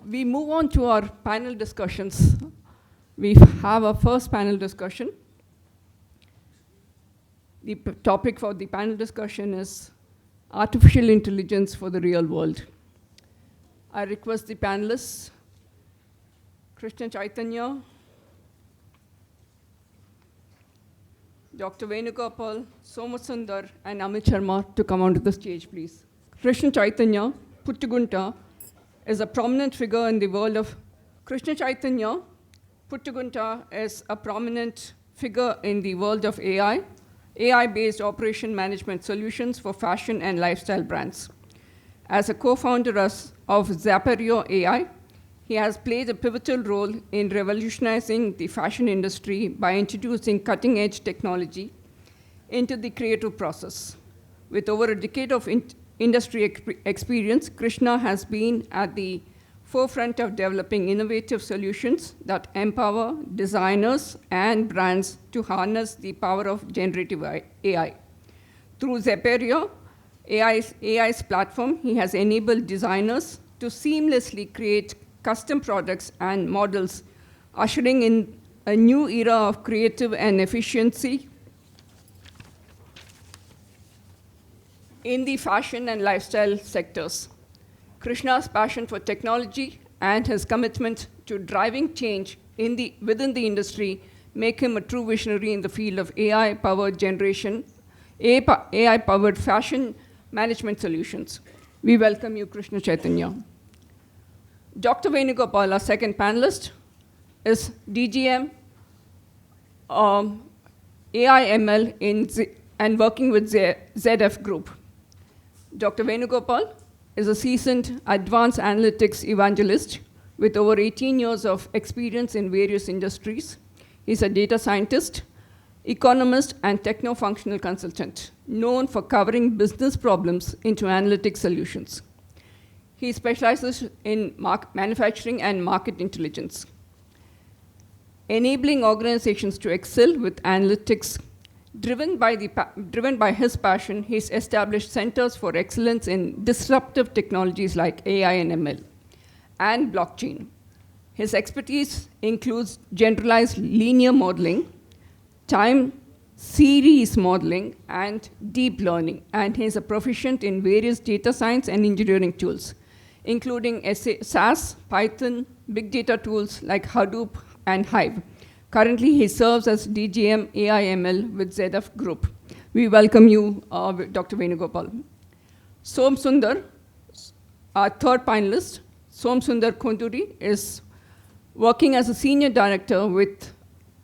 We move on to our panel discussions. We have our first panel discussion. The topic for the panel discussion is artificial intelligence for the real world. I request the panelists, Krishna Chaitanya, Dr. Venugopal, Somasundar, and Amit Sharma to come onto the stage, please. Krishna Chaitanya Puttugunta is a prominent figure in the world of AI, AI-based operation management solutions for fashion and lifestyle brands. As a co-founder of Zaperio AI, he has played a pivotal role in revolutionizing the fashion industry by introducing cutting-edge technology into the creative process. With over a decade of industry experience, Krishna has been at the forefront of developing innovative solutions that empower designers and brands to harness the power of generative AI. Through Zaperio AI's platform, he has enabled designers to seamlessly create custom products and models, ushering in a new era of creative and efficiency in the fashion and lifestyle sectors. Krishna's passion for technology and his commitment to driving change within the industry make him a true visionary in the field of AI-powered AI-powered fashion management solutions. We welcome you, Krishna Chaitanya. Dr. Venugopal, our second panelist, is DGM AI/ML and working with ZF Group. Dr. Venugopal is a seasoned advanced analytics evangelist with over 18 years of experience in various industries. He's a data scientist, economist, and techno-functional consultant, known for covering business problems into analytic solutions. He specializes in manufacturing and market intelligence. Enabling organizations to excel with analytics, driven by his passion, he's established centers for excellence in disruptive technologies like AI and ML and blockchain. His expertise includes generalized linear modeling, time series modeling, and deep learning, and he's a proficient in various data science and engineering tools, including SAS, Python, big data tools like Hadoop and Hive. Currently, he serves as DGM AI/ML with ZF Group. We welcome you, Dr. Venugopal. Som Sundar, our third panelist, Som Sundar Konduri, is working as a senior director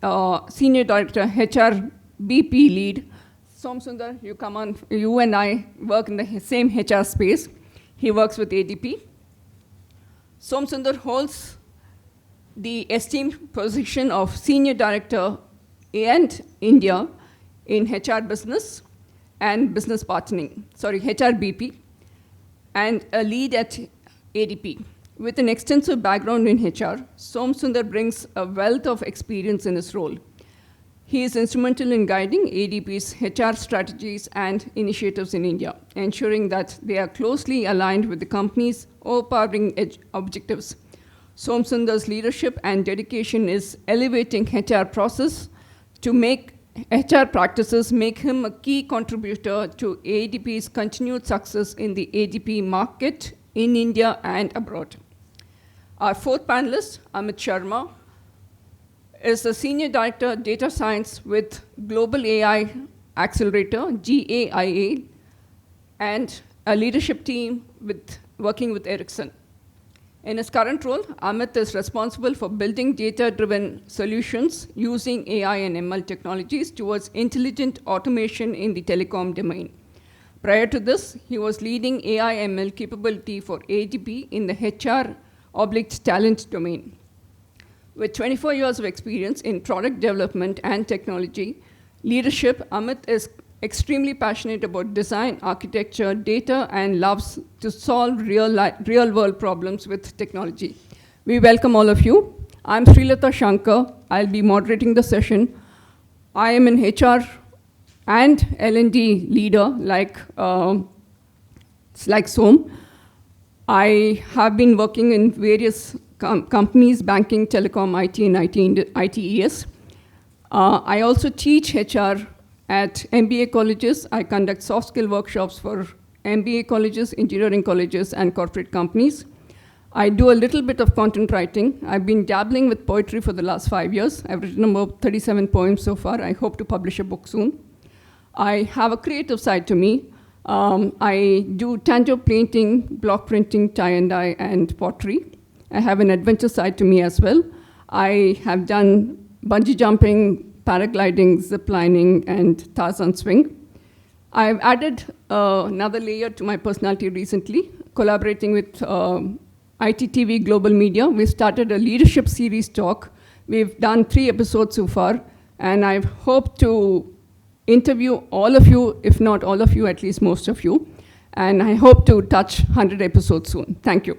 HR BP lead. Som Sundar, you come on. You and I work in the same HR space. He works with ADP. Som Sundar holds the esteemed position of Senior Director and India in HR Business and Business Partnering, HR BP, and a lead at ADP. With an extensive background in HR, Som Sundar brings a wealth of experience in his role. He is instrumental in guiding ADP's HR strategies and initiatives in India, ensuring that they are closely aligned with the company's overpowering objectives. Som Sundar's leadership and dedication is elevating HR process to make HR practices make him a key contributor to ADP's continued success in the ADP market in India and abroad. Our fourth panelist, Amit Sharma, is the Senior Director Data Science with Global AI Accelerator, GAIA, and a leadership team working with Ericsson. In his current role, Amit is responsible for building data-driven solutions using AI and ML technologies towards intelligent automation in the telecom domain. Prior to this, he was leading AI/ML capability for ADP in the HR/talent domain. With 24 years of experience in product development and technology leadership, Amit is extremely passionate about design, architecture, data, and loves to solve real-world problems with technology. We welcome all of you. I'm Srilata Shankar. I'll be moderating the session. I am an HR and L&D leader like Som. I have been working in various companies, banking, telecom, IT, and ITES. I also teach HR at MBA colleges. I conduct soft skill workshops for MBA colleges, engineering colleges, and corporate companies. I do a little bit of content writing. I've been dabbling with poetry for the last 5 years. I've written about 37 poems so far. I hope to publish a book soon. I have a creative side to me. I do tangible painting, block printing, tie and dye, and pottery. I have an adventure side to me as well. I have done bungee jumping, paragliding, zip lining, and Tarzan swing. I've added another layer to my personality recently, collaborating with ITTV Global Media. We started a leadership series talk. We've done 3 episodes so far, and I hope to interview all of you, if not all of you, at least most of you. And I hope to touch 100 episodes soon. Thank you.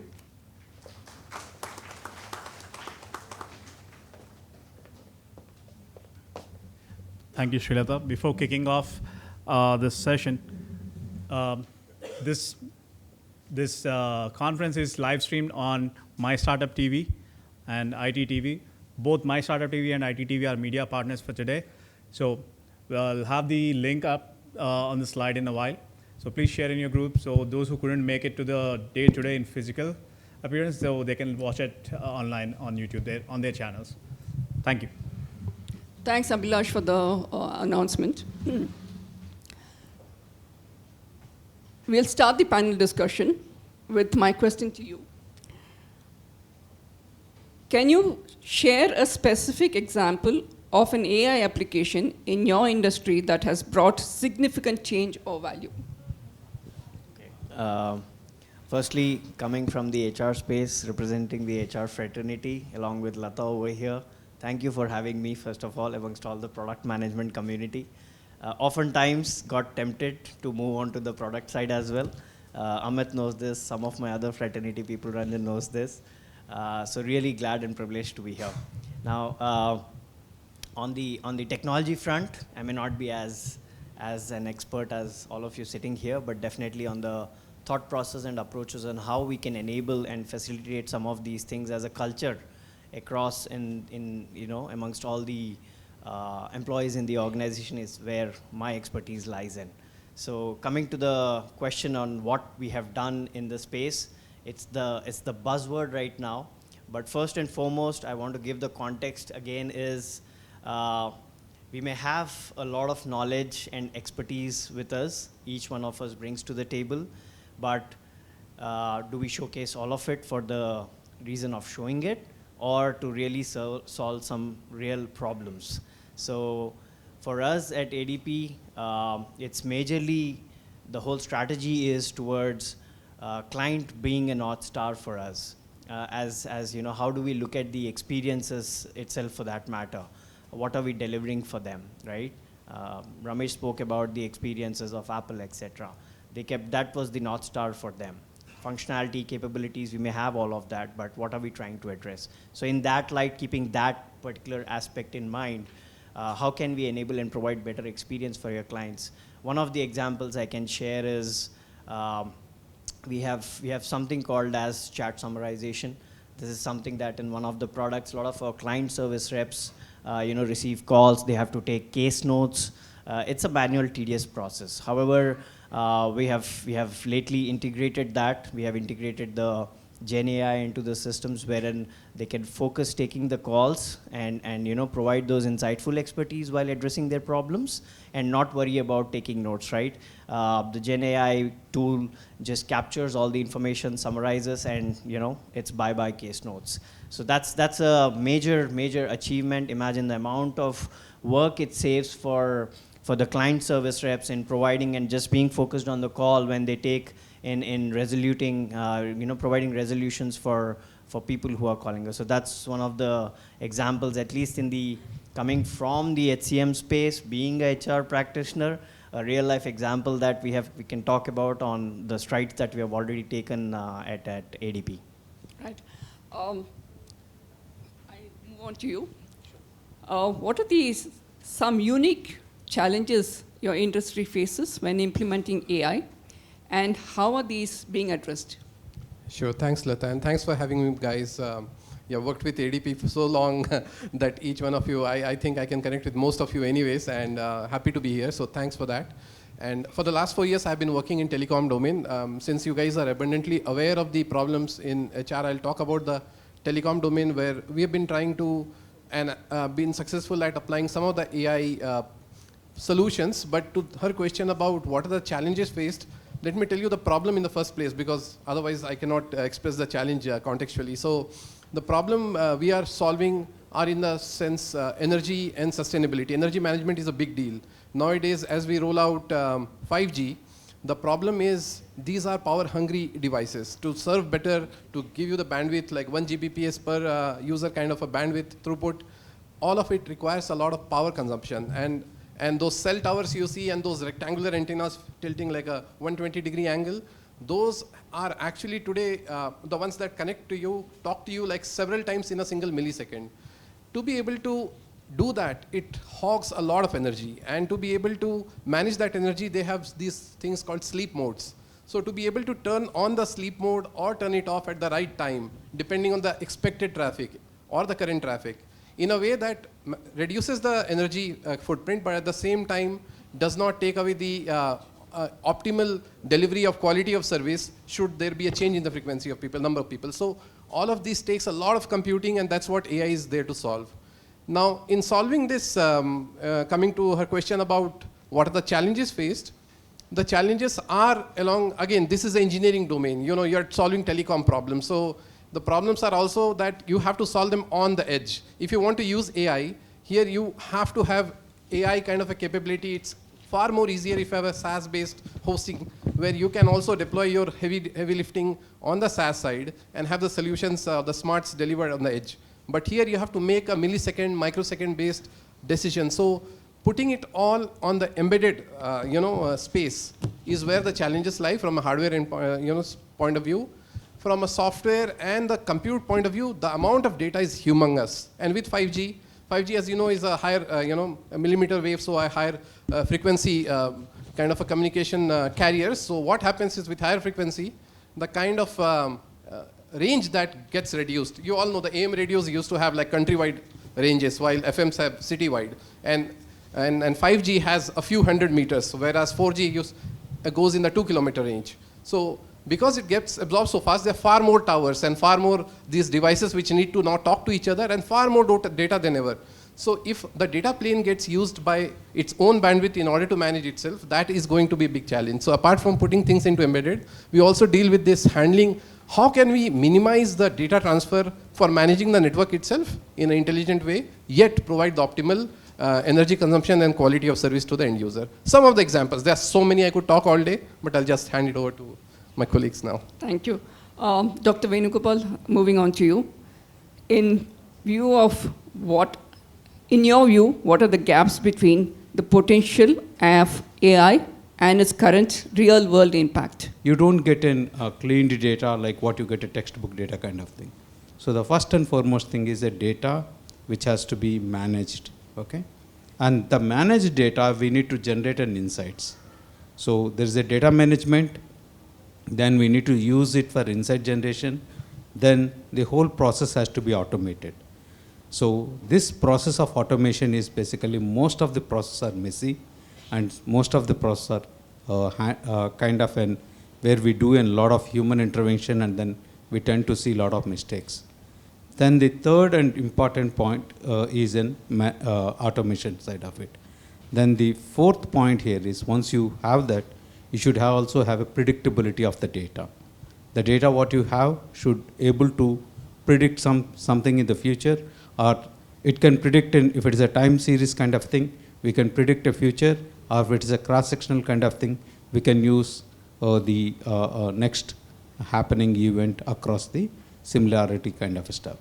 Thank you, Srilata. Before kicking off this session, this conference is live streamed on My Startup TV and ITTV. Both My Startup TV and ITTV are media partners for today. So we'll have the link up on the slide in a while. So please share in your group. So those who couldn't make it to the day today in physical appearance, so they can watch it online on YouTube, on their channels. Thank you. Thanks, Abhilash, for the announcement. We'll start the panel discussion with my question to you. Can you share a specific example of an AI application in your industry that has brought significant change or value? Okay. Firstly, coming from the HR space, representing the HR fraternity, along with Lata over here, thank you for having me, first of all, amongst all the product management community. Oftentimes got tempted to move on to the product side as well. Amit knows this, some of my other fraternity people, Ranjan knows this. So really glad and privileged to be here. Now, on the technology front, I may not be as an expert as all of you sitting here, but definitely on the thought process and approaches on how we can enable and facilitate some of these things as a culture across amongst all the employees in the organization is where my expertise lies in. So coming to the question on what we have done in the space, it's the buzzword right now. But first and foremost, I want to give the context again is we may have a lot of knowledge and expertise with us. Each one of us brings to the table. But do we showcase all of it for the reason of showing it, or to really solve some real problems? So for us at ADP, it's majorly the whole strategy is towards client being a North Star for us. As you know, how do we look at the experiences itself for that matter? What are we delivering for them, right? Ramesh spoke about the experiences of Apple, etc. That was the North Star for them. Functionality, capabilities, we may have all of that, but what are we trying to address? So in that light, keeping that particular aspect in mind, how can we enable and provide better experience for your clients? One of the examples I can share is we have something called as chat summarization. This is something that in one of the products, a lot of our client service reps receive calls, they have to take case notes. It's a manual, tedious process. However, we have lately integrated that. We have integrated the Gen AI into the systems wherein they can focus taking the calls and provide those insightful expertise while addressing their problems and not worry about taking notes, right? The Gen AI tool just captures all the information, summarizes, and it's bye-bye case notes. So that's a major achievement. Imagine the amount of work it saves for the client service reps in providing and just being focused on the call when they take in resoluting, providing resolutions for people who are calling us. So that's one of the examples, at least in the coming from the HCM space, being a HR practitioner, a real life example that we can talk about on the strides that we have already taken at ADP. Right. I move on to you. What are some unique challenges your industry faces when implementing AI, and how are these being addressed? Sure. Thanks, Lata, and thanks for having me, guys. Yeah, worked with ADP for so long that each one of you, I think I can connect with most of you anyways, and happy to be here, so thanks for that. And for the last 4 years, I've been working in telecom domain. Since you guys are abundantly aware of the problems in HR, I'll talk about the telecom domain where we have been trying to and been successful at applying some of the AI solutions. But to her question about what are the challenges faced, let me tell you the problem in the first place, because otherwise I cannot express the challenge contextually. So the problem we are solving are in the sense energy and sustainability. Energy management is a big deal. Nowadays, as we roll out 5G, the problem is these are power hungry devices. To serve better, to give you the bandwidth, like 1 Gbps per user kind of a bandwidth throughput, all of it requires a lot of power consumption. And those cell towers you see and those rectangular antennas tilting like a 120-degree angle, those are actually today the ones that connect to you, talk to you like several times in a single millisecond. To be able to do that, it hogs a lot of energy. And to be able to manage that energy, they have these things called sleep modes. So to be able to turn on the sleep mode or turn it off at the right time, depending on the expected traffic or the current traffic, in a way that reduces the energy footprint, but at the same time does not take away the optimal delivery of quality of service should there be a change in the frequency of people, number of people. So all of this takes a lot of computing, and that's what AI is there to solve. Now, in solving this, coming to her question about what are the challenges faced, the challenges are along, again, this is the engineering domain. You know, you're solving telecom problems. So the problems are also that you have to solve them on the edge. If you want to use AI, here you have to have AI kind of a capability. It's far more easier if you have a SaaS-based hosting where you can also deploy your heavy lifting on the SaaS side and have the solutions, the smarts delivered on the edge. But here you have to make a millisecond, microsecond-based decision. So putting it all on the embedded, space is where the challenges lie from a hardware and, point of view. From a software and the compute point of view, the amount of data is humongous. And with 5G, as you know, is a higher, a millimeter wave, so a higher frequency kind of a communication carrier. So what happens is with higher frequency, the kind of range that gets reduced. You all know the AM radios used to have like countrywide ranges, while FMs have citywide. And 5G has a few hundred meters, whereas 4G goes in the 2-kilometer range. So because it gets absorbed so fast, there are far more towers and far more these devices which need to now talk to each other and far more data than ever. So if the data plane gets used by its own bandwidth in order to manage itself, that is going to be a big challenge. So apart from putting things into embedded, we also deal with this handling. How can we minimize the data transfer for managing the network itself in an intelligent way, yet provide the optimal energy consumption and quality of service to the end user? Some of the examples, there are so many I could talk all day, but I'll just hand it over to my colleagues now. Thank you. Dr. Venugopal, moving on to you. In view of in your view, what are the gaps between the potential of AI and its current real-world impact? You don't get in cleaned data like what you get a textbook data kind of thing. So the first and foremost thing is the data which has to be managed, okay? And the managed data, we need to generate an insights. So there is a data management, then we need to use it for insight generation, then the whole process has to be automated. So this process of automation is basically most of the processes are messy, and most of the processes are kind of where we do a lot of human intervention, and then we tend to see a lot of mistakes. Then the third and important point is in automation side of it. Then the fourth point here is once you have that, you should also have a predictability of the data. The data what you have should able to predict something in the future, or it can predict if it is a time series kind of thing, we can predict a future, or if it is a cross-sectional kind of thing, we can use the next happening event across the similarity kind of stuff.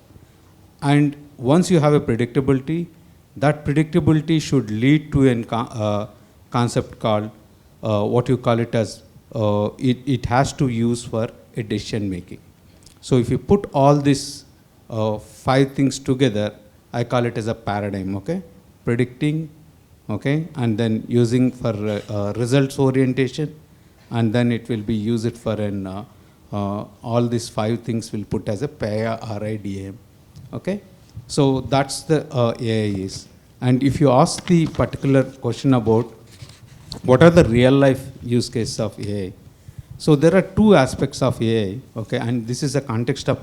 And once you have a predictability, that predictability should lead to a concept called what you call it as it has to use for a decision making. So if you put all these 5 things together, I call it as a paradigm, okay? Predicting, okay? And then using for results orientation, and then it will be used for an all these 5 things will put as a PAIA RIDAM. Okay? So that's the AI is. And if you ask the particular question about what are the real life use cases of AI, so there are 2 aspects of AI, okay, and this is a context of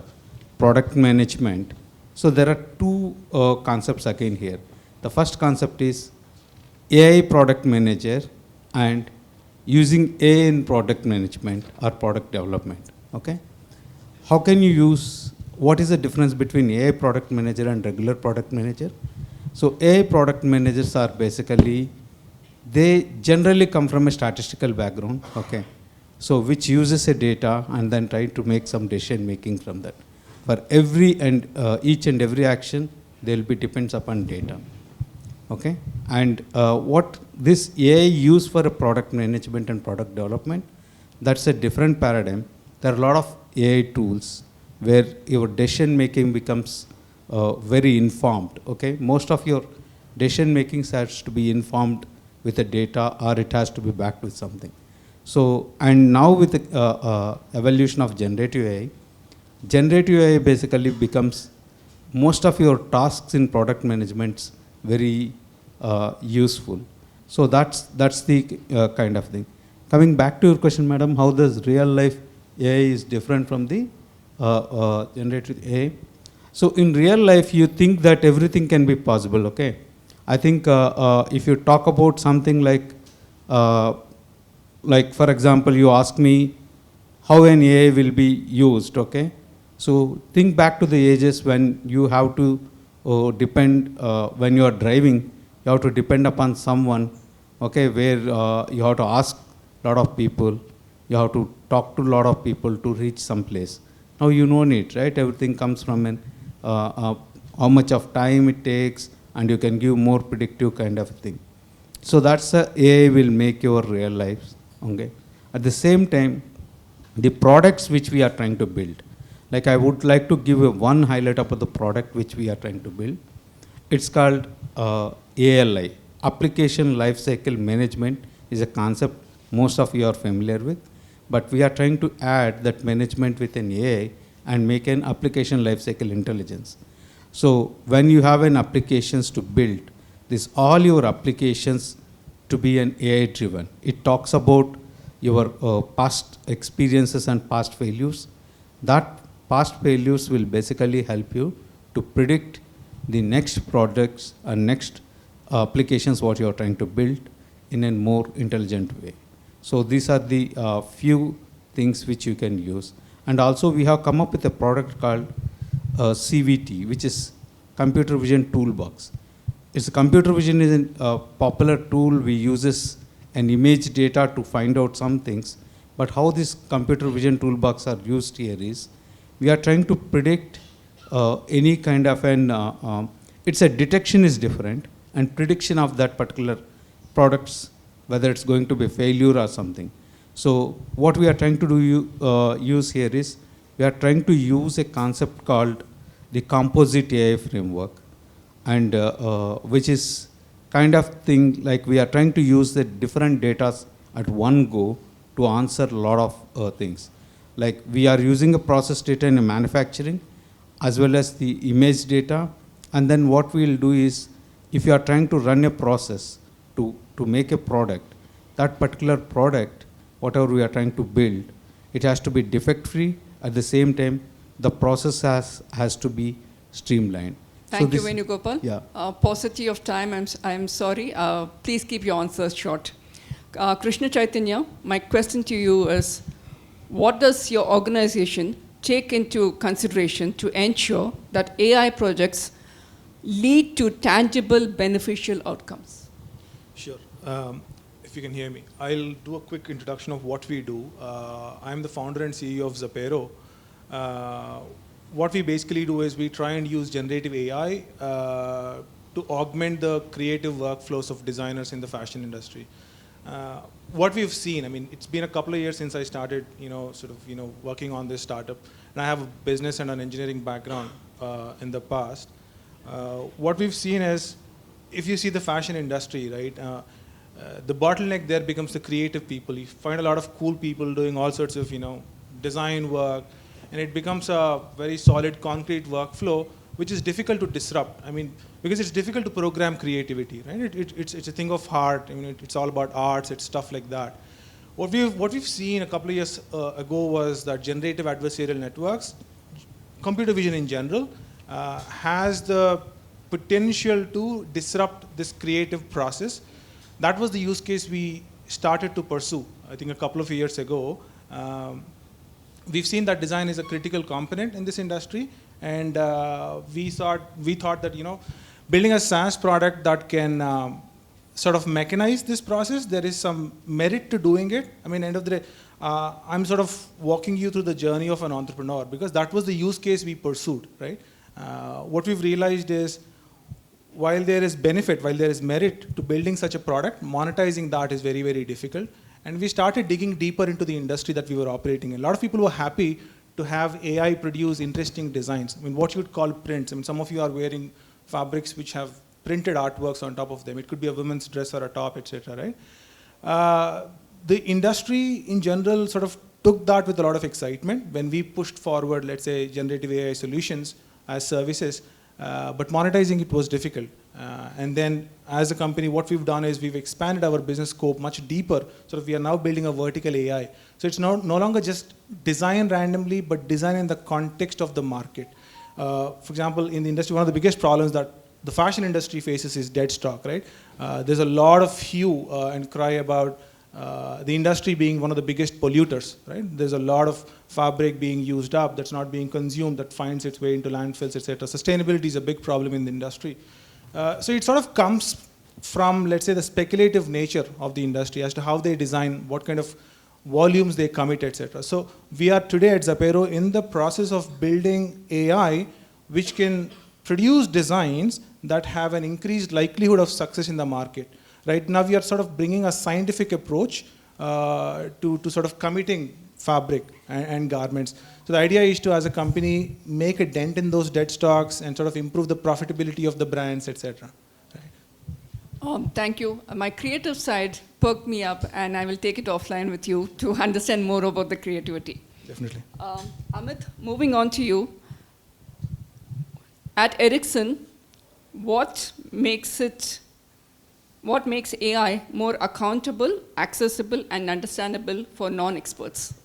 product management. So there are 2 concepts again here. The first concept is AI product manager and using AI in product management or product development, okay. How can you use, what is the difference between AI product manager and regular product manager? So AI product managers are basically, they generally come from a statistical background, okay. So which uses a data and then try to make some decision making from that. For every and each and every action, there will be depends upon data, okay. And what this AI use for a product management and product development, that's a different paradigm. There are a lot of AI tools where your decision making becomes very informed, okay. Most of your decision making has to be informed with the data or it has to be backed with something. So, and now with the evolution of generative AI basically becomes most of your tasks in product management very useful. So that's the kind of thing. Coming back to your question, madam, how does real life AI is different from the generative AI? So in real life, you think that everything can be possible, okay? I think if you talk about something like for example, you ask me how an AI will be used, okay? So think back to the ages when you have to depend, when you are driving, you have to depend upon someone, okay, where you have to ask a lot of people, you have to talk to a lot of people to reach some place. Now you know it, right? Everything comes from an, how much of time it takes, and you can give more predictive kind of thing. So that's AI will make your real lives, okay? At the same time, the products which we are trying to build, like I would like to give one highlight about the product which we are trying to build. It's called ALI, Application Lifecycle Management is a concept most of you are familiar with, but we are trying to add that management with an AI and make an application lifecycle intelligence. So when you have an applications to build, this all your applications to be an AI driven. It talks about your past experiences and past failures. That past failures will basically help you to predict the next products and next applications what you are trying to build in a more intelligent way. So these are the few things which you can use. And also we have come up with a product called CVT, which is Computer Vision Toolbox. It's a computer vision is a popular tool. We uses an image data to find out some things. But how this computer vision toolbox are used here is, we are trying to predict any kind of an, it's a detection is different and prediction of that particular products, whether it's going to be failure or something. So what we are trying to do use here is, we are trying to use a concept called the composite AI framework, and which is kind of thing like we are trying to use the different data at one go to answer a lot of things. Like we are using a process data in a manufacturing as well as the image data, and then what we will do is, if you are trying to run a process to make a product, that particular product, whatever we are trying to build, it has to be defect free. At the same time, the process has to be streamlined. Thank you, Venugopal. Yeah. Paucity of time, I'm sorry. Please keep your answers short. Krishna Chaitanya, my question to you is, what does your organization take into consideration to ensure that AI projects lead to tangible beneficial outcomes? Sure. If you can hear me, I'll do a quick introduction of what we do. I'm the founder and CEO of Zapero. What we basically do is we try and use generative AI to augment the creative workflows of designers in the fashion industry. What we've seen, I mean, it's been a couple of years since I started, working on this startup, and I have a business and an engineering background in the past. What we've seen is, if you see the fashion industry, right, the bottleneck there becomes the creative people. You find a lot of cool people doing all sorts of, design work, and it becomes a very solid concrete workflow, which is difficult to disrupt. I mean, because it's difficult to program creativity, right? It's a thing of heart. I mean, it's all about arts. It's stuff like that. What we've seen a couple of years ago was that generative adversarial networks, computer vision in general, has the potential to disrupt this creative process. That was the use case we started to pursue, I think a couple of years ago. We've seen that design is a critical component in this industry, and we thought that, you know, building a SaaS product that can sort of mechanize this process, there is some merit to doing it. I mean, end of the day, I'm sort of walking you through the journey of an entrepreneur, because that was the use case we pursued, right? What we've realized is, while there is benefit, while there is merit to building such a product, monetizing that is very, very difficult. And we started digging deeper into the industry that we were operating in. A lot of people were happy to have AI produce interesting designs. I mean, what you would call prints. I mean, some of you are wearing fabrics which have printed artworks on top of them. It could be a women's dress or a top, etc., right? The industry in general sort of took that with a lot of excitement when we pushed forward, let's say, generative AI solutions as services. But monetizing it was difficult. And then as a company, what we've done is we've expanded our business scope much deeper. So we are now building a vertical AI. So it's no longer just design randomly, but design in the context of the market. For example, in the industry, one of the biggest problems that the fashion industry faces is dead stock, right? There's a lot of hue and cry about the industry being one of the biggest polluters, right? There's a lot of fabric being used up that's not being consumed, that finds its way into landfills, etc. Sustainability is a big problem in the industry. So it sort of comes from, let's say, the speculative nature of the industry as to how they design, what kind of volumes they commit, etc. So we are today at Zapero in the process of building AI which can produce designs that have an increased likelihood of success in the market. Right now we are sort of bringing a scientific approach to sort of committing fabric and garments. So the idea is to, as a company, make a dent in those dead stocks and sort of improve the profitability of the brands, etc. Right. Thank you. My creative side perked me up, and I will take it offline with you to understand more about the creativity. Definitely. Amit, moving on to you. At Ericsson, what makes AI more accountable, accessible, and understandable for non-experts?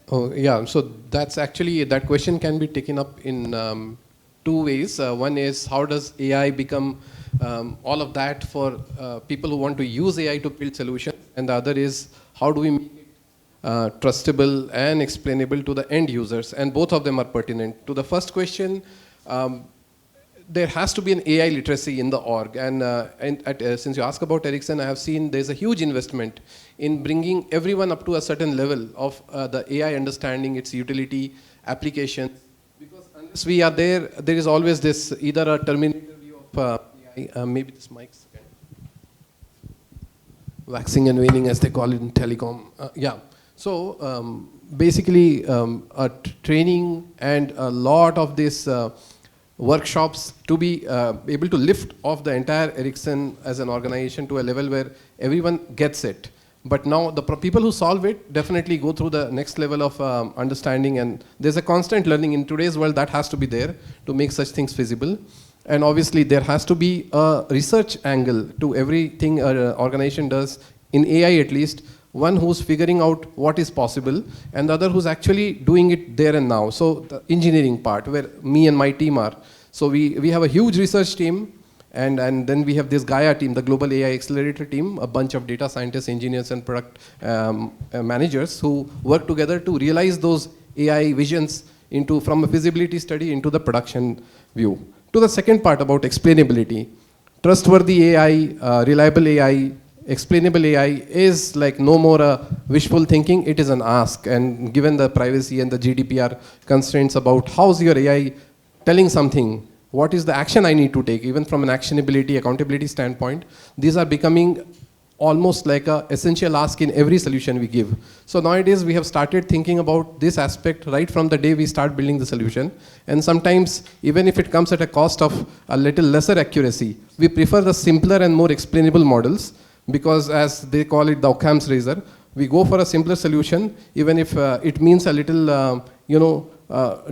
Oh, yeah. So that's actually, that question can be taken up in two ways. One is, how does AI become all of that for people who want to use AI to build solutions? And the other is, how do we make it trustable and explainable to the end users? And both of them are pertinent. To the first question, there has to be an AI literacy in the org. And since you ask about Ericsson, I have seen there's a huge investment in bringing everyone up to a certain level of the AI understanding, its utility, application. Because unless we are there, there is always this, either a terminator view of AI, maybe this mic's waxing and waning, as they call it in telecom. Yeah. So basically, training and a lot of this workshops to be able to lift off the entire Ericsson as an organization to a level where everyone gets it. But now the people who solve it definitely go through the next level of understanding, and there's a constant learning in today's world that has to be there to make such things feasible. And obviously there has to be a research angle to everything an organization does, in AI at least, one who's figuring out what is possible, and the other who's actually doing it there and now. So the engineering part, where me and my team are. So we have a huge research team, and then we have this Gaia team, the Global AI Accelerator team, a bunch of data scientists, engineers, and product managers who work together to realize those AI visions from a feasibility study into the production view. To the second part about explainability, trustworthy AI, reliable AI, explainable AI is like no more a wishful thinking, it is an ask. And given the privacy and the GDPR constraints about how's your AI telling something, what is the action I need to take, even from an actionability, accountability standpoint, these are becoming almost like a essential ask in every solution we give. So nowadays we have started thinking about this aspect right from the day we start building the solution. And sometimes, even if it comes at a cost of a little lesser accuracy, we prefer the simpler and more explainable models, because as they call it the Occam's razor, We go for a simpler solution, even if it means a little,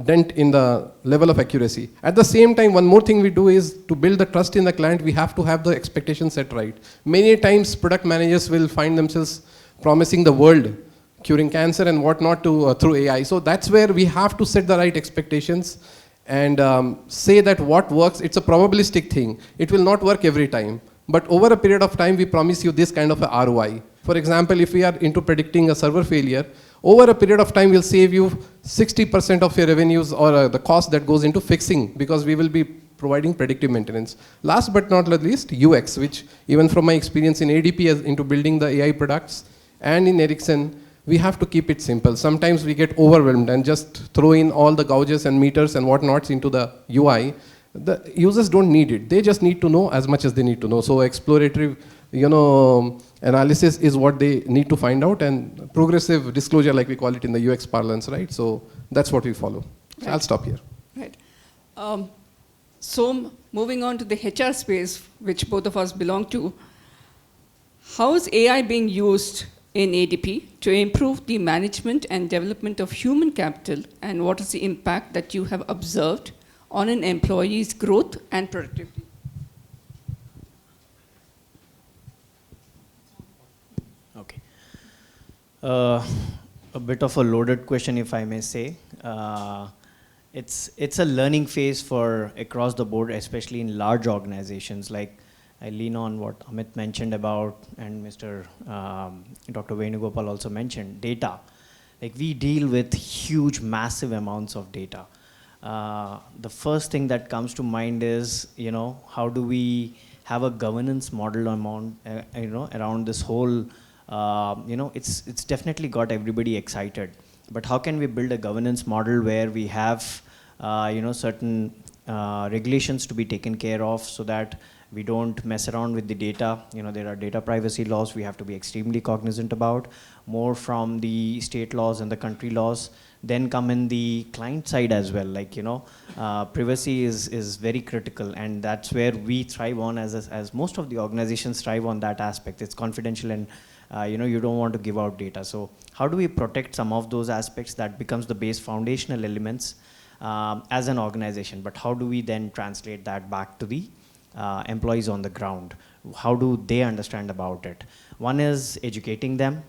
dent in the level of accuracy. At the same time, one more thing we do is to build the trust in the client, we have to have the expectations set right. Many times, product managers will find themselves promising the world, curing cancer and whatnot through AI. So that's where we have to set the right expectations and say that what works, it's a probabilistic thing. It will not work every time. But over a period of time, we promise you this kind of a ROI. For example, if we are into predicting a server failure, over a period of time, we'll save you 60% of your revenues or the cost that goes into fixing, because we will be providing predictive maintenance. Last but not least, UX, which even from my experience in ADP as into building the AI products and in Ericsson, we have to keep it simple. Sometimes we get overwhelmed and just throw in all the gauges and meters and whatnots into the UI. The users don't need it. They just need to know as much as they need to know. So exploratory, analysis is what they need to find out, and progressive disclosure, like we call it in the UX parlance, right? So that's what we follow. So I'll stop here. Right. So moving on to the HR space, which both of us belong to, how is AI being used in ADP to improve the management and development of human capital, and what is the impact that you have observed on an employee's growth and productivity? Okay. A bit of a loaded question, if I may say. It's a learning phase for across the board, especially in large organizations. Like I lean on what Amit mentioned about, and Mr. Dr. Venugopal also mentioned, data. Like we deal with huge, massive amounts of data. The first thing that comes to mind is, how do we have a governance model around this whole, it's definitely got everybody excited. But how can we build a governance model where we have, certain regulations to be taken care of so that we don't mess around with the data. There are data privacy laws we have to be extremely cognizant about, more from the state laws and the country laws. Then come in the client side as well, like, privacy is very critical, and that's where we thrive on as most of the organizations thrive on that aspect. It's confidential, and you don't want to give out data. So how do we protect some of those aspects? That becomes the base foundational elements as an organization. But how do we then translate that back to the employees on the ground? How do they understand about it? One is educating them.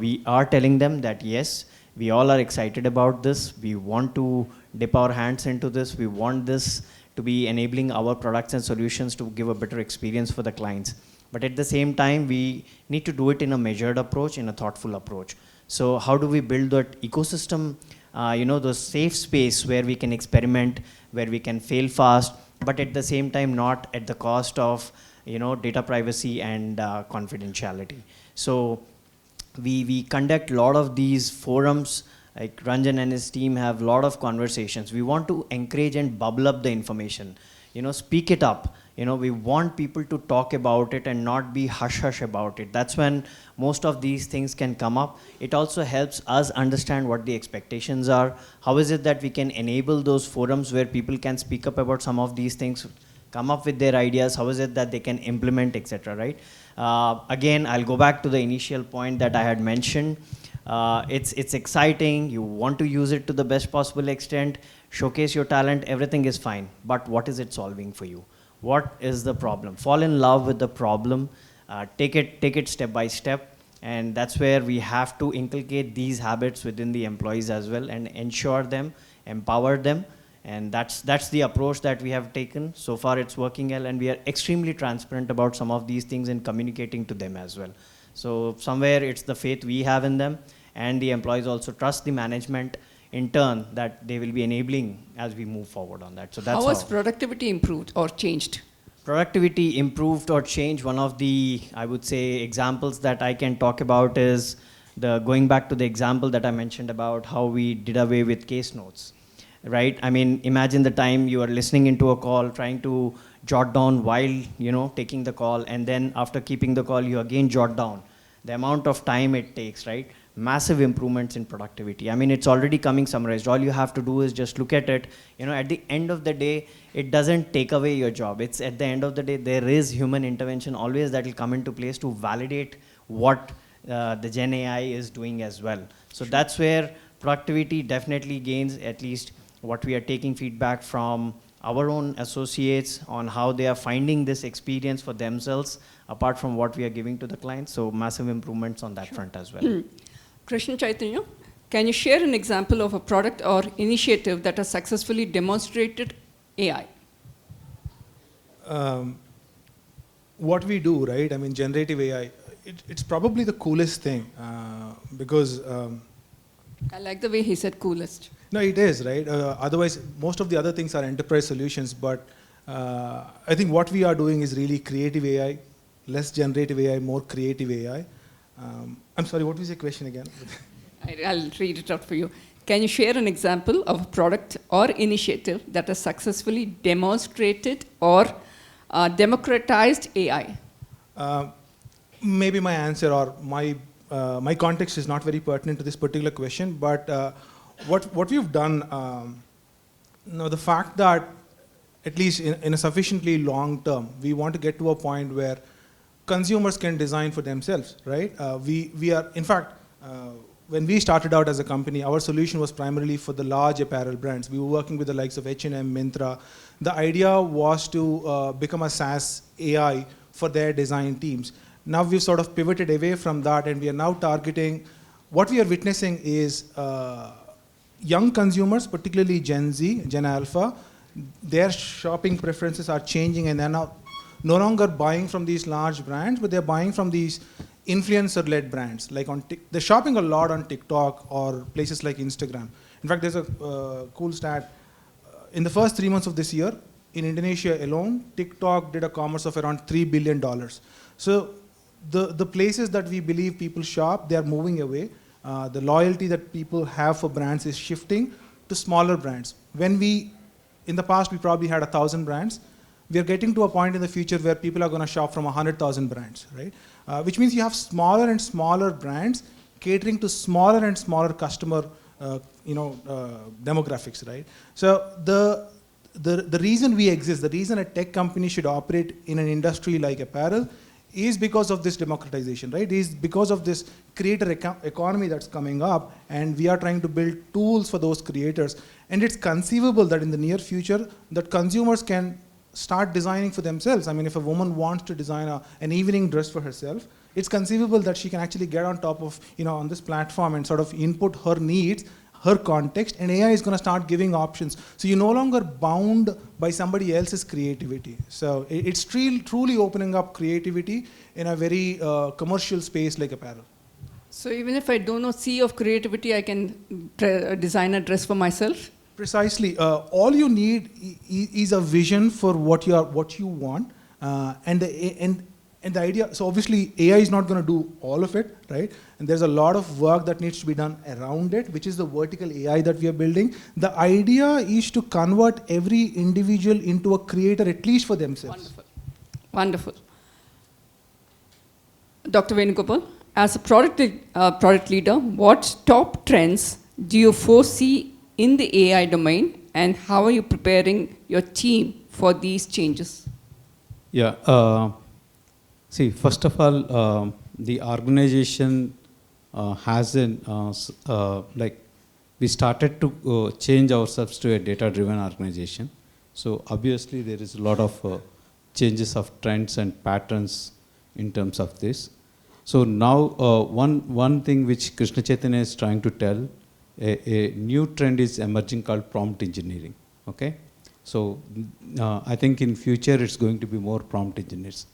We are telling them that yes, we all are excited about this. We want to dip our hands into this. We want this to be enabling our products and solutions to give a better experience for the clients. But at the same time, we need to do it in a measured approach, in a thoughtful approach. So how do we build that ecosystem, the safe space where we can experiment, where we can fail fast, but at the same time not at the cost of data privacy and confidentiality. So we conduct a lot of these forums, like Ranjan and his team have a lot of conversations. We want to encourage and bubble up the information, speak it up. We want people to talk about it and not be hush-hush about it. That's when most of these things can come up. It also helps us understand what the expectations are. How is it that we can enable those forums where people can speak up about some of these things, come up with their ideas, how is it that they can implement, etc., right? Again, I'll go back to the initial point that I had mentioned. It's exciting, you want to use it to the best possible extent, showcase your talent, everything is fine. But what is it solving for you? What is the problem? Fall in love with the problem, take it step by step, and that's where we have to inculcate these habits within the employees as well and ensure them, empower them. And that's the approach that we have taken. So far it's working well, and we are extremely transparent about some of these things and communicating to them as well. So somewhere it's the faith we have in them, and the employees also trust the management in turn that they will be enabling as we move forward on that. So that's how has productivity improved or changed? Productivity improved or changed. One of the, I would say, examples that I can talk about is going back to the example that I mentioned about how we did away with case notes. Right? I mean, imagine the time you are listening into a call, trying to jot down while, taking the call, and then after keeping the call, you again jot down. The amount of time it takes, right? Massive improvements in productivity. I mean, it's already coming summarized. All you have to do is just look at it. At the end of the day, it doesn't take away your job. It's at the end of the day, there is human intervention always that will come into place to validate what the Gen AI is doing as well. So that's where productivity definitely gains, at least what we are taking feedback from our own associates on how they are finding this experience for themselves, apart from what we are giving to the clients. So massive improvements on that front as well. Krishna Chaitanya, can you share an example of a product or initiative that has successfully demonstrated AI? What we do, right? I mean, generative AI, it's probably the coolest thing because I like the way he said coolest. no, it is, right? Otherwise, most of the other things are enterprise solutions, but I think what we are doing is really creative AI, less generative AI, more creative AI. I'm sorry, what was your question again? I'll read it out for you. Can you share an example of a product or initiative that has successfully demonstrated or democratized AI? Maybe my answer or my context is not very pertinent to this particular question, but what we've done, the fact that at least in a sufficiently long term, we want to get to a point where consumers can design for themselves, right? We are, in fact, when we started out as a company, our solution was primarily for the large apparel brands. We were working with the likes of H&M, Myntra. The idea was to become a SaaS AI for their design teams. Now we've sort of pivoted away from that, and we are now targeting, what we are witnessing is young consumers, particularly Gen Z, Gen Alpha, their shopping preferences are changing, and they're now no longer buying from these large brands, but they're buying from these influencer-led brands. Like they're shopping a lot on TikTok or places like Instagram. In fact, there's a cool stat. In the first 3 months of this year, in Indonesia alone, TikTok did a commerce of around $3 billion. So the places that we believe people shop, they are moving away. The loyalty that people have for brands is shifting to smaller brands. In the past, we probably had 1,000 brands. We are getting to a point in the future where people are going to shop from 100,000 brands, right? Which means you have smaller and smaller brands catering to smaller and smaller customer, demographics, right? So the reason we exist, the reason a tech company should operate in an industry like apparel, is because of this democratization, right? Is because of this creator economy that's coming up, and we are trying to build tools for those creators. And it's conceivable that in the near future, that consumers can start designing for themselves. I mean, if a woman wants to design an evening dress for herself, it's conceivable that she can actually get on top of, on this platform and sort of input her needs, her context, and AI is going to start giving options. So you're no longer bound by somebody else's creativity. So it's truly opening up creativity in a very commercial space like apparel. So even if I don't know sea of creativity, I can design a dress for myself? Precisely. All you need is a vision for what you want, and the idea. So obviously, AI is not going to do all of it, right? And there's a lot of work that needs to be done around it, which is the vertical AI that we are building. The idea is to convert every individual into a creator, at least for themselves. Wonderful. Dr. Venugopal, as a product leader, what top trends do you foresee in the AI domain, and how are you preparing your team for these changes? Yeah. See, first of all, the organization we started to change ourselves to a data-driven organization. So obviously, there is a lot of changes of trends and patterns in terms of this. So now, one thing which Krishna Chaitanya is trying to tell, a new trend is emerging called prompt engineering, okay? So I think in future it's going to be more prompt engineers.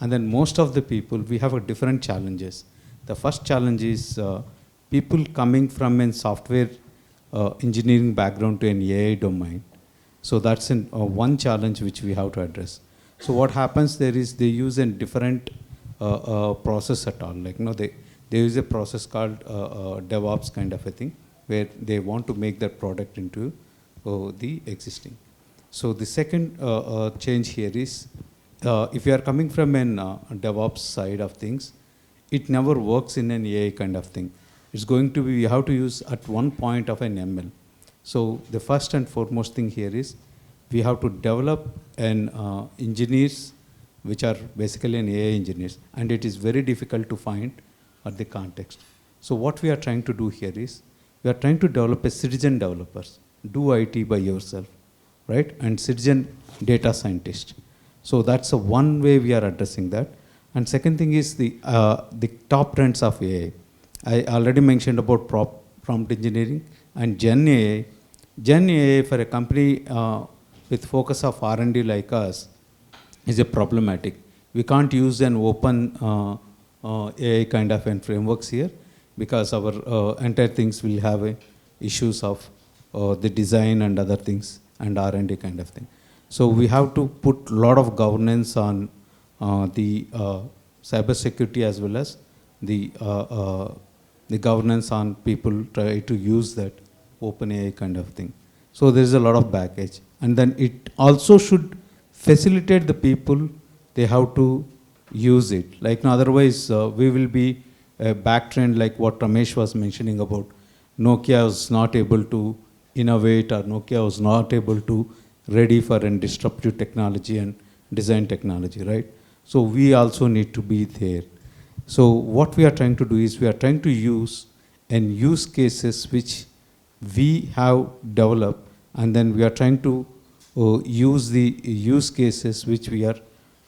And then most of the people, we have a different challenges. The first challenge is people coming from a software engineering background to an AI domain. So that's one challenge which we have to address. So what happens there is they use a different process at all. Like, they use a process called DevOps kind of a thing, where they want to make their product into the existing. So the second change here is, if you are coming from an DevOps side of things, it never works in an AI kind of thing. It's going to be, you have to use at one point of an ML. So the first and foremost thing here is, we have to develop an engineers, which are basically an AI engineers, and it is very difficult to find or the context. So what we are trying to do here is, we are trying to develop a citizen developers. Do IT by yourself, right? And citizen data scientist. So that's a one way we are addressing that. And second thing is the top trends of AI. I already mentioned about prompt engineering and Gen AI. Gen AI for a company with focus of R&D like us is a problematic. We can't use an open AI kind of frameworks here, because our entire things will have issues of the design and other things and R&D kind of thing. So we have to put a lot of governance on the cyber security, as well as the governance on people try to use that open AI kind of thing. So there is a lot of baggage. And then it also should facilitate the people, they have to use it. Like otherwise we will be a back trend, like what Ramesh was mentioning about Nokia was not able to innovate, or Nokia was not able to ready for a disruptive technology and design technology, right? So we also need to be there. So what we are trying to do is, we are trying to use use cases which we have developed, and then we are trying to use the use cases which we are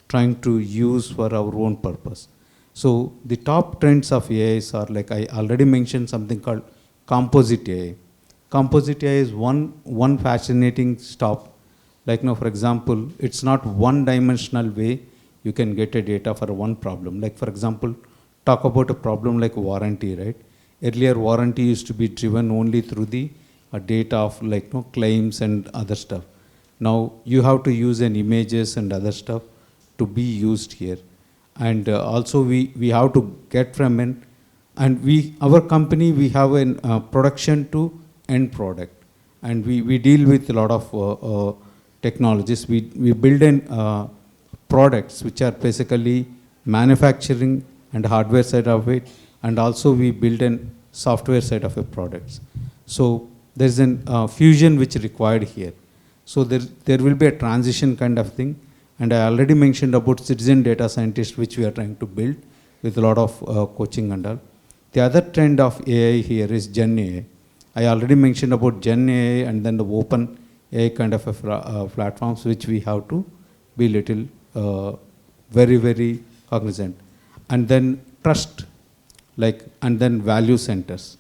trying to use for our own purpose. So the top trends of AIs are, like I already mentioned, something called composite AI. Composite AI is one fascinating stuff. Like now, for example, it's not one-dimensional way you can get a data for one problem. Like for example, talk about a problem like warranty, right? Earlier, warranty used to be driven only through the data of like claims and other stuff. Now you have to use images and other stuff to be used here. And also we have to get from and our company, we have a production to end product. And we deal with a lot of technologies. We build products which are basically manufacturing and hardware side of it, and also we build a software side of a products. So there's a fusion which is required here. So there will be a transition kind of thing. And I already mentioned about citizen data scientist, which we are trying to build with a lot of coaching and all. The other trend of AI here is Gen AI. I already mentioned about Gen AI and then the open AI kind of platforms, which we have to be little very, very cognizant. And then trust, and then value centers.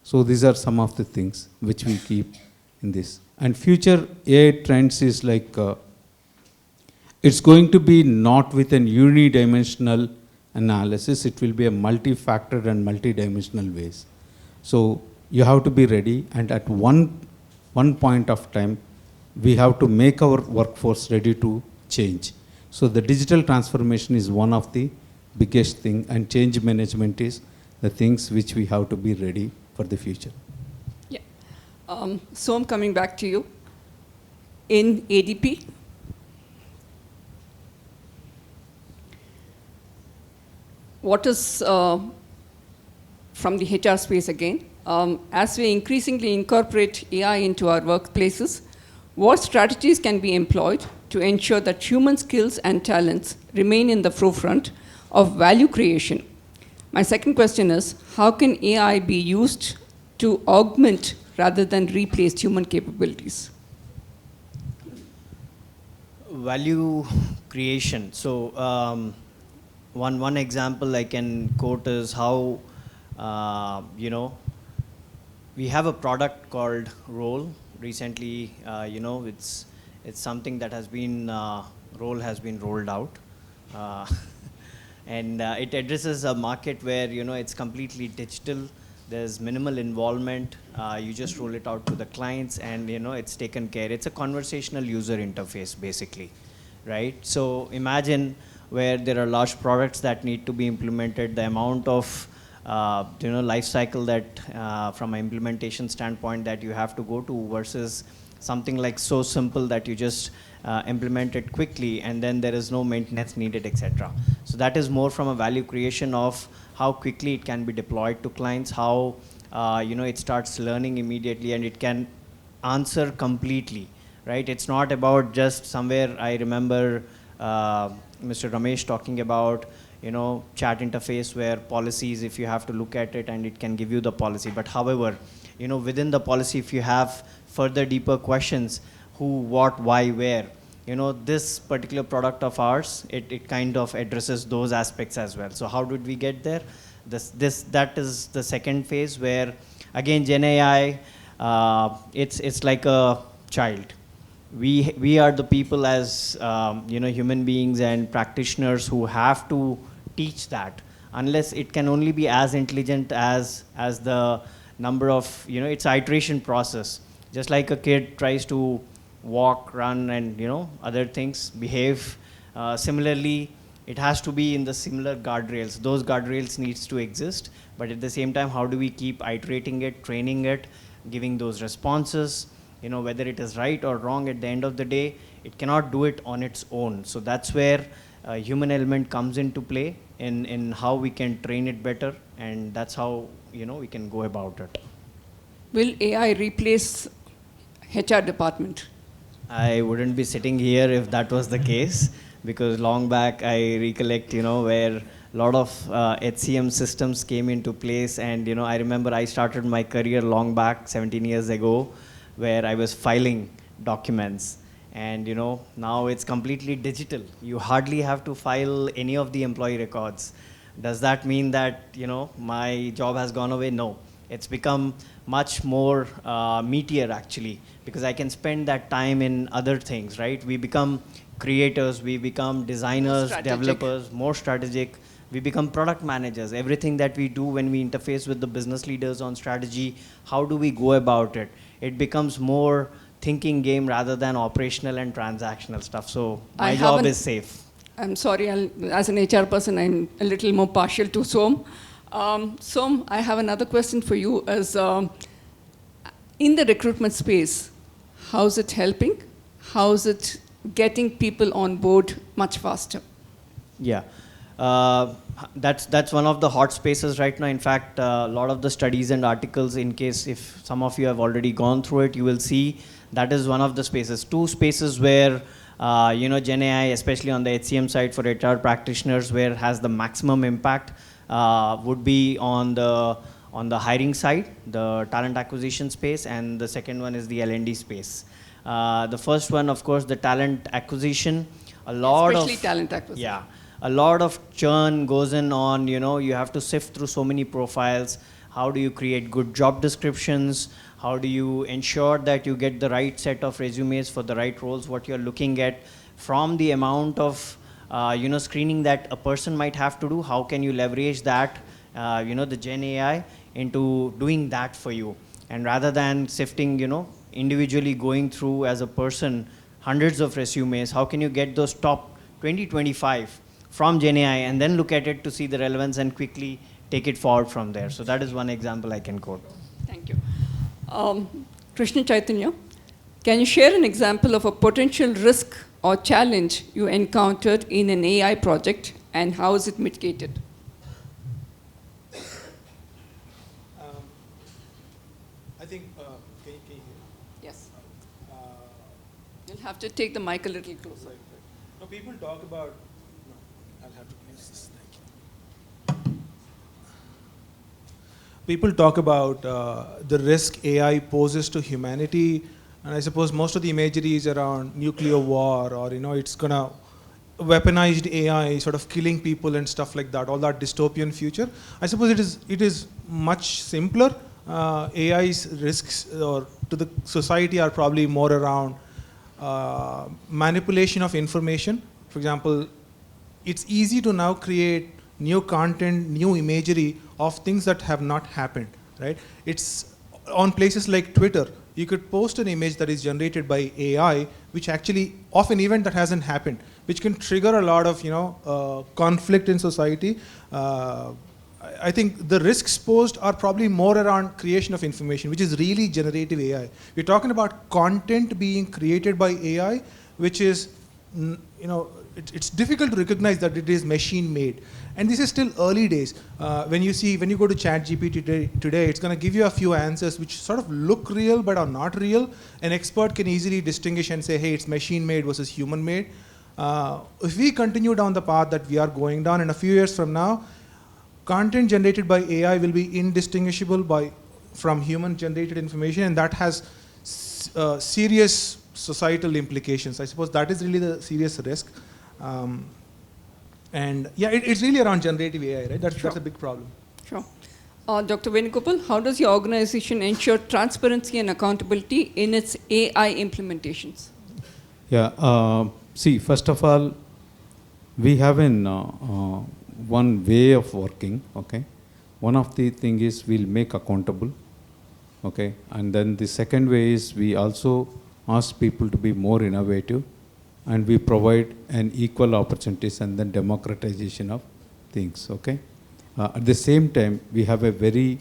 So these are some of the things which we keep in this. And future AI trends is it's going to be not with an unidimensional analysis. It will be a multi-factor and multi-dimensional ways. So you have to be ready, and at one point of time, we have to make our workforce ready to change. So the digital transformation is one of the biggest thing, and change management is the things which we have to be ready for the future. Yeah. So I'm coming back to you. In ADP, what is, from the HR space again, as we increasingly incorporate AI into our workplaces, what strategies can be employed to ensure that human skills and talents remain in the forefront of value creation? My second question is, how can AI be used to augment rather than replace human capabilities? Value creation. So one example I can quote is how, we have a product called Role. Recently, it's something that has been, Role has been rolled out. And it addresses a market where, it's completely digital. There's minimal involvement. You just roll it out to the clients, and, it's taken care. It's a conversational user interface, basically, right? So imagine where there are large products that need to be implemented, the amount of life cycle that from an implementation standpoint that you have to go to, versus something like so simple that you just implement it quickly and then there is no maintenance needed, etc. So that is more from a value creation of how quickly it can be deployed to clients, how it starts learning immediately and it can answer completely, right? It's not about just somewhere. I remember Mr. Ramesh talking about, chat interface where policies, if you have to look at it and it can give you the policy. But however, within the policy, if you have further deeper questions, who, what, why, where, this particular product of ours, it kind of addresses those aspects as well. So how did we get there? That is the second phase where, again, Gen AI, it's like a child. We are the people as human beings and practitioners who have to teach that, unless it can only be as intelligent as the number of, it's an iteration process. Just like a kid tries to walk, run, and other things, behave. Similarly, it has to be in the similar guardrails. Those guardrails needs to exist, but at the same time, how do we keep iterating it, training it, giving those responses, whether it is right or wrong, at the end of the day, it cannot do it on its own. So that's where human element comes into play in how we can train it better, and that's how, we can go about it. Will AI replace HR department? I wouldn't be sitting here if that was the case, because long back I recollect, where a lot of HCM systems came into place, and I remember I started my career long back, 17 years ago, where I was filing documents, and now it's completely digital. You hardly have to file any of the employee records. Does that mean that my job has gone away? No. It's become much more meatier, actually, because I can spend that time in other things, right? We become creators, we become designers, developers, more strategic. We become product managers. Everything that we do when we interface with the business leaders on strategy, how do we go about it? It becomes more thinking game rather than operational and transactional stuff. So my job is safe. I'm sorry, as an HR person, I'm a little more partial to Som. Som, I have another question for you. As in the recruitment space, how's it helping? How's it getting people on board much faster? Yeah, that's one of the hot spaces right now. In fact, a lot of the studies and articles, in case if some of you have already gone through it, you will see that is one of the spaces. Two spaces where Gen AI, especially on the HCM side for HR practitioners, where it has the maximum impact, would be on the hiring side, the talent acquisition space, and the second one is the L&D space. The first one, of course, the talent acquisition. Especially talent acquisition. Yeah, a lot of churn goes in on, you have to sift through so many profiles. How do you create good job descriptions? How do you ensure that you get the right set of resumes for the right roles, what you're looking at? From the amount of screening that a person might have to do, how can you leverage that, the Gen AI into doing that for you? And rather than sifting, individually going through as a person hundreds of resumes, how can you get those top 20, 25 from Gen AI and then look at it to see the relevance and quickly take it forward from there? So that is one example I can quote. Thank you. Krishna Chaitanya, can you share an example of a potential risk or challenge you encountered in an AI project, and how is it mitigated? I think, can you hear? Yes. You'll have to take the mic a little closer. No, people talk about, I'll have to use this, thank you. People talk about the risk AI poses to humanity, and I suppose most of the imagery is around nuclear war, or it's gonna weaponized AI sort of killing people and stuff like that, all that dystopian future. I suppose it is much simpler. AI's risks or to the society are probably more around manipulation of information. For example, it's easy to now create new content, new imagery of things that have not happened, right? It's on places like Twitter, you could post an image that is generated by AI, which actually of an event that hasn't happened, which can trigger a lot of conflict in society. I think the risks posed are probably more around creation of information, which is really generative AI. We're talking about content being created by AI, which is, it's difficult to recognize that it is machine made. And this is still early days. When you go to ChatGPT today, it's going to give you a few answers which sort of look real but are not real. An expert can easily distinguish and say, hey, it's machine made versus human made. If we continue down the path that we are going down, in a few years from now, content generated by AI will be indistinguishable from human-generated information, and that has serious societal implications. I suppose that is really the serious risk. And yeah, it's really around generative AI, right? That's a big problem. Sure. Dr. Venugopal, how does your organization ensure transparency and accountability in its AI implementations? Yeah, see, first of all, we have one way of working, okay? One of the thing is we'll make accountable, okay? And then the second way is we also ask people to be more innovative, and we provide an equal opportunities and then democratization of things, okay? At the same time, we have a very,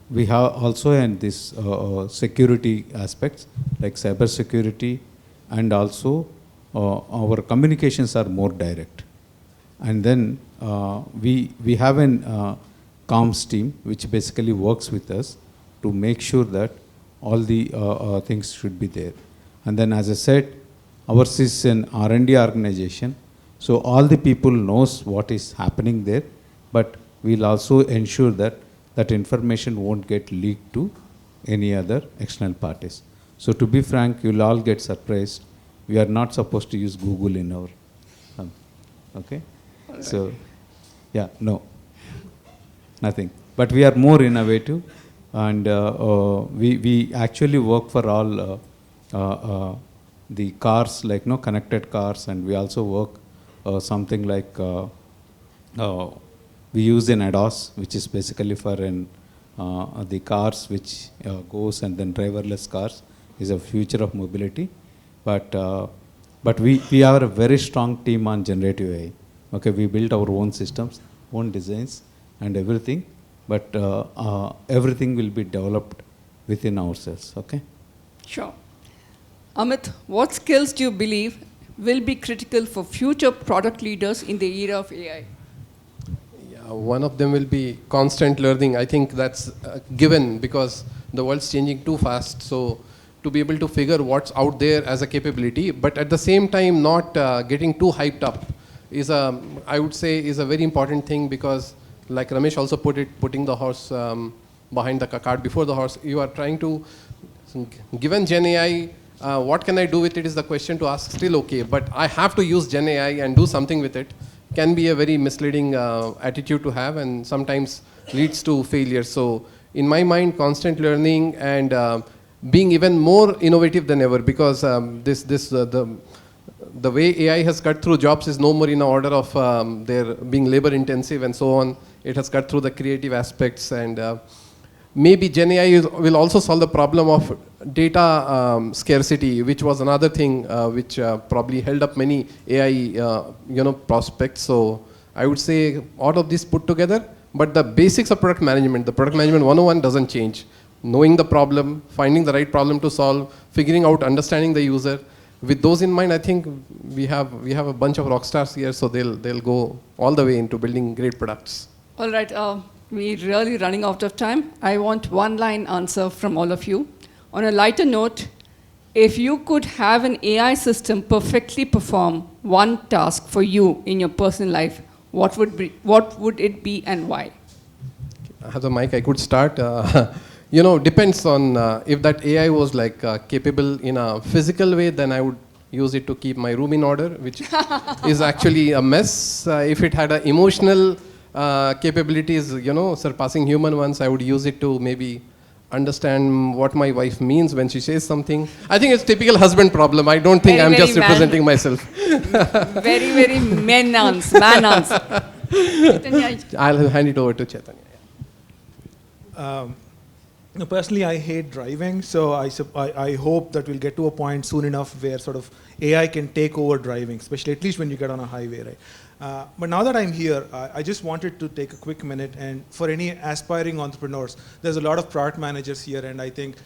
we have also in this security aspects like cyber security, and also our communications are more direct. And then we have an comms team which basically works with us to make sure that all the things should be there. And then, as I said, ours is an R&D organization, so all the people knows what is happening there, but we'll also ensure that that information won't get leaked to any other external parties. So to be frank, you'll all get surprised. We are not supposed to use Google in our, okay? Right. So, yeah, no, nothing. But we are more innovative, and we actually work for all the cars, like connected cars, and we also work something like we use an ADAS, which is basically for the cars which goes, and then driverless cars is a future of mobility. But we are a very strong team on generative AI. Okay, we built our own systems, own designs, and everything. But everything will be developed within ourselves. Okay. Sure. Amit, what skills do you believe will be critical for future product leaders in the era of AI? Yeah, one of them will be constant learning. I think that's given because the world's changing too fast. So to be able to figure what's out there as a capability, but at the same time not getting too hyped up is I would say is a very important thing, because like Ramesh also put it, putting the horse behind the cart before the horse. You are trying to, given Gen AI, what can I do with it is the question to ask. Still okay, but I have to use Gen AI and do something with it can be a very misleading attitude to have, and sometimes leads to failure. So in my mind, constant learning and being even more innovative than ever, because the way AI has cut through jobs is no more in order of their being labor intensive and so on. It has cut through the creative aspects, and maybe Gen AI will also solve the problem of data scarcity, which was another thing which probably held up many AI prospects. So I would say all of this put together, but the basics of product management, the product management 101 doesn't change. Knowing the problem, finding the right problem to solve, figuring out, understanding the user. With those in mind, I think we have a bunch of rock stars here, so they'll go all the way into building great products. All right, we're really running out of time. I want one-line answer from all of you. On a lighter note, if you could have an AI system perfectly perform one task for you in your personal life, what would it be and why? I have the mic, I could start. Depends on if that AI was like capable in a physical way, then I would use it to keep my room in order, which is actually a mess. If it had emotional capabilities, surpassing human ones, I would use it to maybe understand what my wife means when she says something. I think it's typical husband problem. I don't think I'm just representing myself. Very, very man-ans. I'll hand it over to Chaitanya. Personally, I hate driving, so I hope that we'll get to a point soon enough where sort of AI can take over driving, especially at least when you get on a highway, right? But now that I'm here, I just wanted to take a quick minute, and for any aspiring entrepreneurs, there's a lot of product managers here, and I think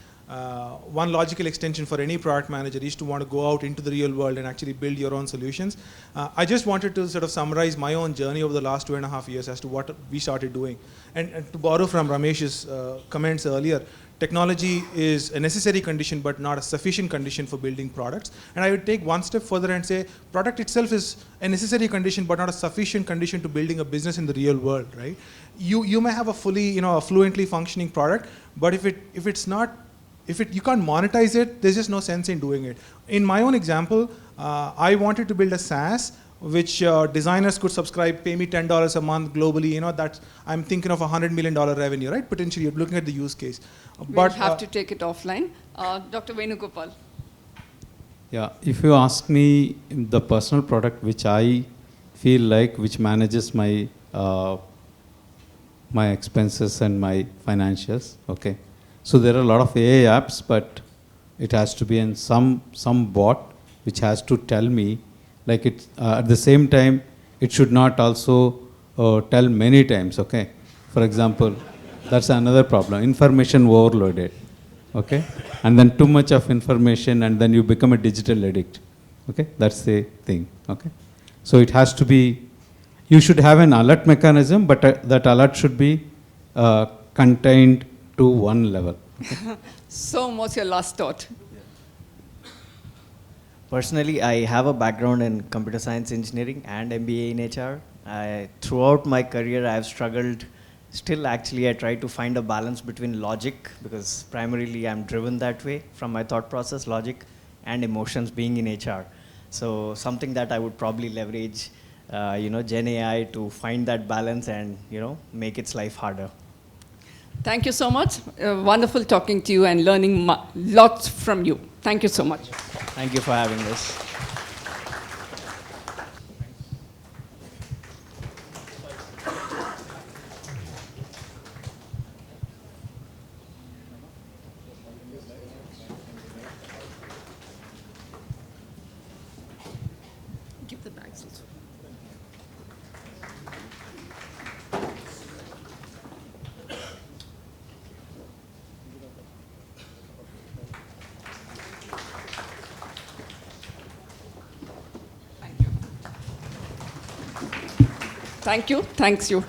one logical extension for any product manager is to want to go out into the real world and actually build your own solutions. I just wanted to sort of summarize my own journey over the last 2.5 years as to what we started doing. And to borrow from Ramesh's comments earlier, technology is a necessary condition but not a sufficient condition for building products. And I would take one step further and say product itself is a necessary condition but not a sufficient condition to building a business in the real world, right? You may have a fully, a fluently functioning product, but if you can't monetize it, there's just no sense in doing it. In my own example, I wanted to build a SaaS which designers could subscribe, pay me $10 a month globally. That's, I'm thinking of $100 million revenue, right? Potentially, you're looking at the use case. We'll have to take it offline. Dr. Venugopal. Yeah, if you ask me the personal product which I feel like, which manages my my expenses and my financials, okay. So there are a lot of AI apps, but it has to be in some bot which has to tell me, like it at the same time, it should not also tell many times, okay. For example, that's another problem, information overloaded, okay. And then too much of information and then you become a digital addict, okay. That's the thing, okay. So it has to be, you should have an alert mechanism, but that alert should be contained to one level. Okay? So what's your last thought? Personally, I have a background in computer science engineering and MBA in HR. Throughout my career, I have struggled. Still, actually, I try to find a balance between logic, because primarily I'm driven that way from my thought process, logic, and emotions being in HR. So something that I would probably leverage, Gen AI to find that balance and, make its life harder. Thank you so much. Wonderful talking to you and learning lots from you. Thank you so much. Thank you for having us. Give the bags also. Thank you. Thanks you.